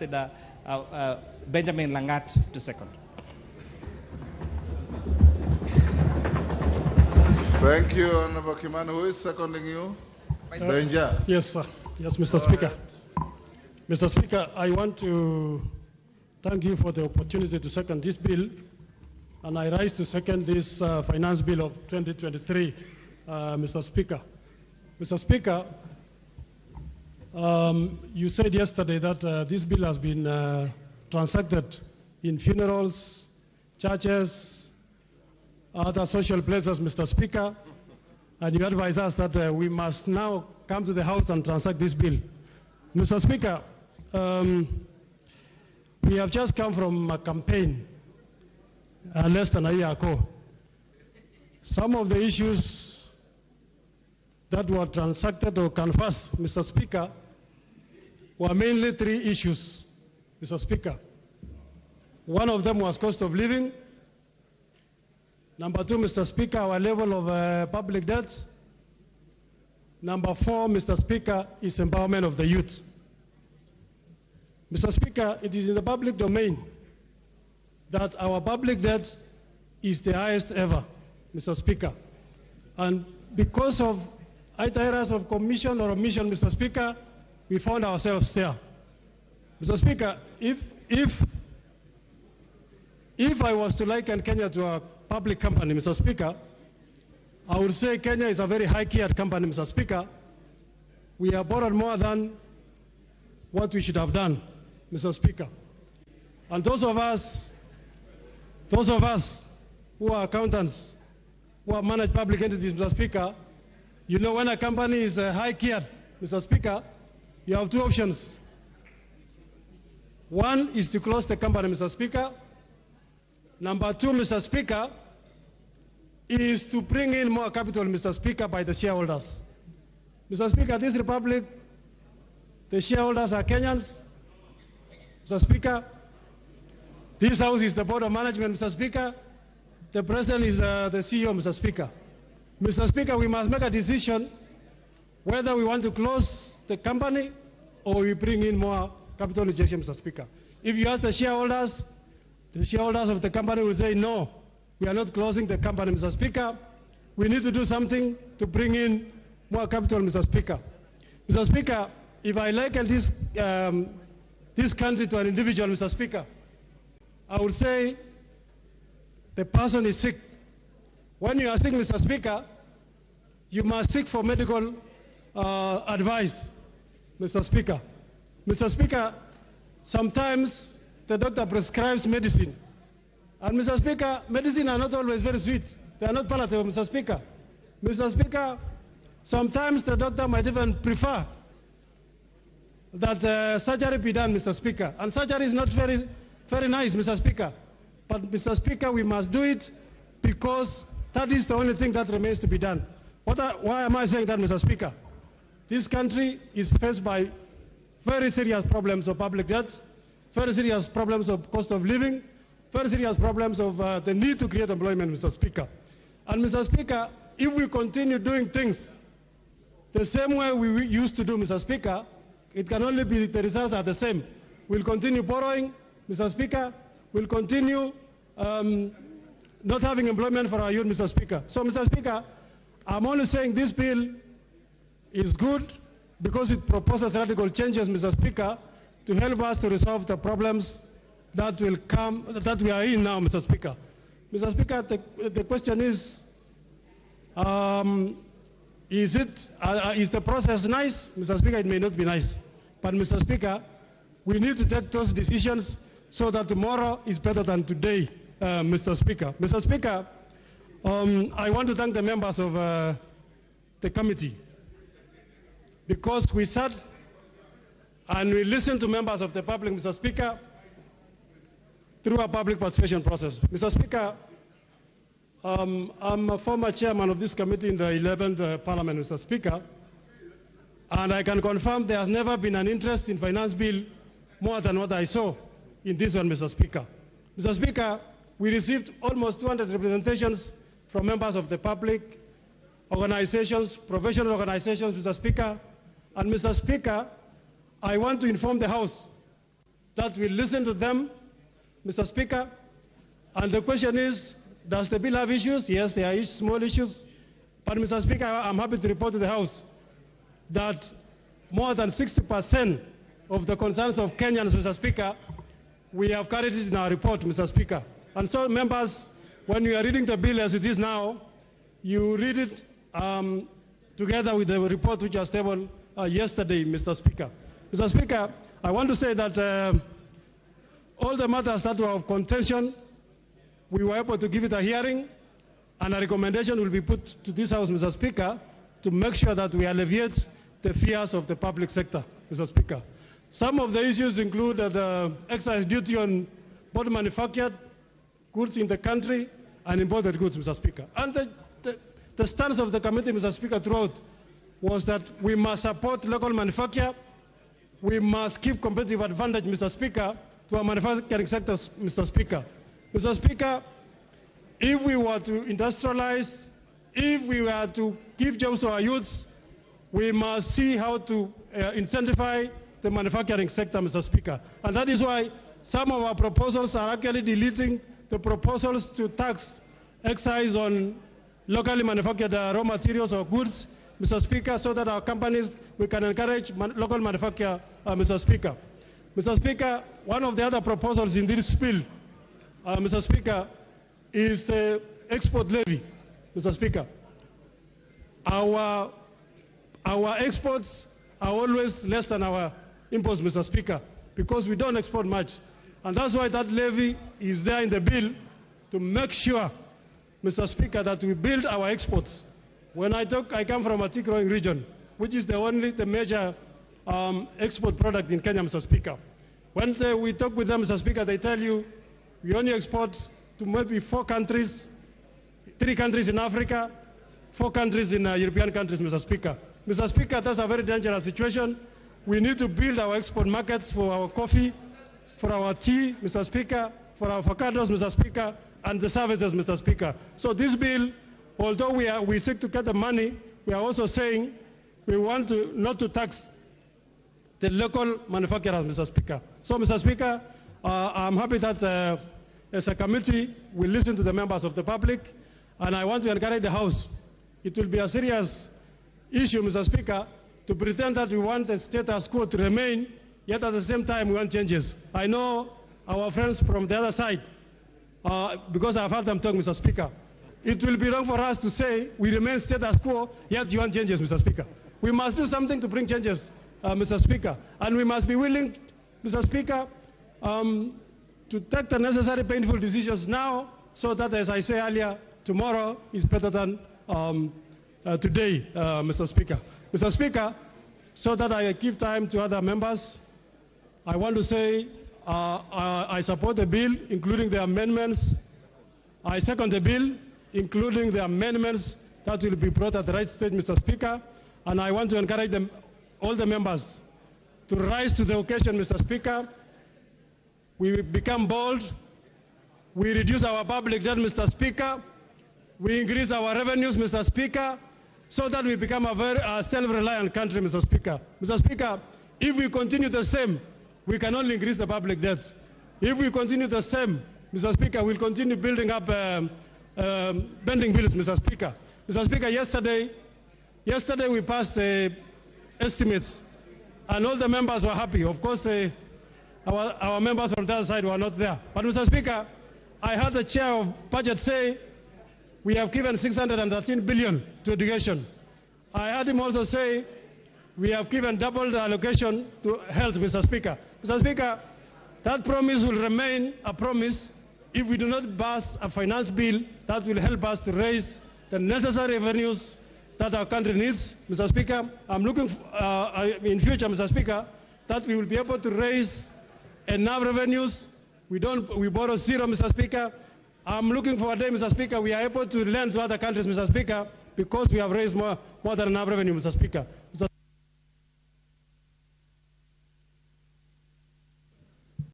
Ambassador Benjamin Langat to second. Thank you, Honorable Kimani. Who is seconding you? Danger. Yes, sir. Yes, Mr. Speaker. Mr. Speaker, I want to thank you for the opportunity to second this bill, and I rise to second this finance bill of 2023, Mr. Speaker. Mr. Speaker, you said yesterday that this bill has been transacted in funerals, churches, other social places, Mr. Speaker, and you advise us that we must now come to the House and transact this bill. Mr. Speaker, we have just come from a campaign less than a year ago. Some of the issues that were transacted or canvassed, Mr. Speaker, were mainly three issues, Mr. Speaker. One of them was cost of living. Number two, Mr. Speaker, our level of public debt. Number four, Mr. Speaker, is empowerment of the youth. Mr. Speaker, it is in the public domain that our public debt is the highest ever, Mr. Speaker. And because of areas of commission or omission, Mr. Speaker, we found ourselves there. Mr. Speaker, if I was to liken Kenya to a public company, Mr. Speaker, I would say Kenya is a very high-geared company, Mr. Speaker. We have borrowed more than what we should have done, Mr. Speaker. And those of us who are accountants, who have managed public entities, Mr. Speaker, you know when a company is high-geared, Mr. Speaker, you have two options. One is to close the company, Mr. Speaker. Number two, Mr. Speaker, is to bring in more capital, Mr. Speaker, by the shareholders. Mr. Speaker, this republic, the shareholders are Kenyans. Mr. Speaker, this house is the board of management, Mr. Speaker. The president is the CEO, Mr. Speaker. Mr. Speaker, we must make a decision whether we want to close the company or we bring in more capital injection, Mr. Speaker. If you ask the shareholders of the company will say, no, we are not closing the company, Mr. Speaker. We need to do something to bring in more capital, Mr. Speaker. Mr. Speaker, if I liken this country to an individual, Mr. Speaker, I would say the person is sick. When you are sick, Mr. Speaker, you must seek for medical advice, Mr. Speaker. Mr. Speaker, sometimes the doctor prescribes medicine. And Mr. Speaker, medicine are not always very sweet. They are not palatable, Mr. Speaker. Mr. Speaker, sometimes the doctor might even prefer that surgery be done, Mr. Speaker. And surgery is not very, very nice, Mr. Speaker. But, Mr. Speaker, we must do it because that is the only thing that remains to be done. Why am I saying that, Mr. Speaker? This country is faced by very serious problems of public debt, very serious problems of cost of living, very serious problems of the need to create employment, Mr. Speaker. And, Mr. Speaker, if we continue doing things the same way we used to do, Mr. Speaker, it can only be the results are the same. We'll continue borrowing, Mr. Speaker. We'll continue not having employment for our youth, Mr. Speaker. So, Mr. Speaker, I'm only saying this bill is good because it proposes radical changes, Mr. Speaker, to help us to resolve the problems that will come, that we are in now, Mr. Speaker. Mr. Speaker, the question is the process nice? Mr. Speaker, it may not be nice. But, Mr. Speaker, we need to take those decisions so that tomorrow is better than today, Mr. Speaker. Mr. Speaker, I want to thank the members of the committee because we sat and we listened to members of the public, Mr. Speaker, through a public participation process. Mr. Speaker, I'm a former chairman of this committee in the 11th Parliament, Mr. Speaker, and I can confirm there has never been an interest in finance bill more than what I saw in this one, Mr. Speaker. Mr. Speaker, we received almost 200 representations from members of the public, organizations, professional organizations, Mr. Speaker. And, Mr. Speaker, I want to inform the House that we listen to them, Mr. Speaker. And the question is, does the bill have issues? Yes, there are small issues. But, Mr. Speaker, I'm happy to report to the House that more than 60% of the concerns of Kenyans, Mr. Speaker, we have carried it in our report, Mr. Speaker. And so, members, when you are reading the bill as it is now, you read it together with the report which was tabled yesterday, Mr. Speaker. Mr. Speaker, I want to say that all the matters that were of contention, we were able to give it a hearing, and a recommendation will be put to this House, Mr. Speaker, to make sure that we alleviate the fears of the public sector, Mr. Speaker. Some of the issues include the excise duty on both manufactured goods in the country and imported goods, Mr. Speaker. And the stance of the committee, Mr. Speaker, throughout was that we must support local manufacture. We must give competitive advantage, Mr. Speaker, to our manufacturing sectors, Mr. Speaker. Mr. Speaker, if we were to industrialize, if we were to give jobs to our youths, we must see how to incentivize the manufacturing sector, Mr. Speaker. And that is why some of our proposals are actually deleting the proposals to tax excise on locally manufactured raw materials or goods, Mr. Speaker, so that our companies, we can encourage local manufacture, Mr. Speaker. Mr. Speaker, one of the other proposals in this bill, Mr. Speaker, is the export levy, Mr. Speaker. Our exports are always less than our imports, Mr. Speaker, because we don't export much. And that's why that levy is there in the bill to make sure, Mr. Speaker, that we build our exports. When I come from a tea growing region, which is the major export product in Kenya, Mr. Speaker. When we talk with them, Mr. Speaker, they tell you we only export to maybe 4 countries, 3 countries in Africa, 4 countries in European countries, Mr. Speaker. Mr. Speaker, that's a very dangerous situation. We need to build our export markets for our coffee, for our tea, Mr. Speaker, for our avocados, Mr. Speaker, and the services, Mr. Speaker. So this bill, although we seek to get the money, we are also saying we want not to tax the local manufacturers, Mr. Speaker. So, Mr. Speaker, I'm happy that as a committee, we listen to the members of the public, and I want to encourage the House. It will be a serious issue, Mr. Speaker, to pretend that we want the status quo to remain, yet at the same time we want changes. I know our friends from the other side, because I've heard them talk, Mr. Speaker. It will be wrong for us to say we remain status quo, yet you want changes, Mr. Speaker. We must do something to bring changes, Mr. Speaker, and we must be willing, Mr. Speaker, to take the necessary painful decisions now, so that, as I said earlier, tomorrow is better than today, Mr. Speaker. Mr. Speaker, so that I give time to other members, I want to say I support the bill, including the amendments. I second the bill, including the amendments that will be brought at the right stage, Mr. Speaker. And I want to encourage all the members to rise to the occasion, Mr. Speaker. We become bold. We reduce our public debt, Mr. Speaker. We increase our revenues, Mr. Speaker, so that we become a very self-reliant country, Mr. Speaker. Mr. Speaker, if we continue the same, we can only increase the public debt. If we continue the same, Mr. Speaker, we'll continue building up bending bills, Mr. Speaker. Mr. Speaker, yesterday we passed estimates, and all the members were happy. Of course, our members from the other side were not there. But, Mr. Speaker, I heard the chair of budget say we have given 613 billion to education. I heard him also say we have given double the allocation to health, Mr. Speaker. Mr. Speaker, that promise will remain a promise if we do not pass a finance bill that will help us to raise the necessary revenues that our country needs. Mr. Speaker, I'm looking in future, Mr. Speaker, that we will be able to raise enough revenues. We borrow zero, Mr. Speaker. I'm looking for a day, Mr. Speaker, we are able to lend to other countries, Mr. Speaker, because we have raised more than enough revenue, Mr. Speaker.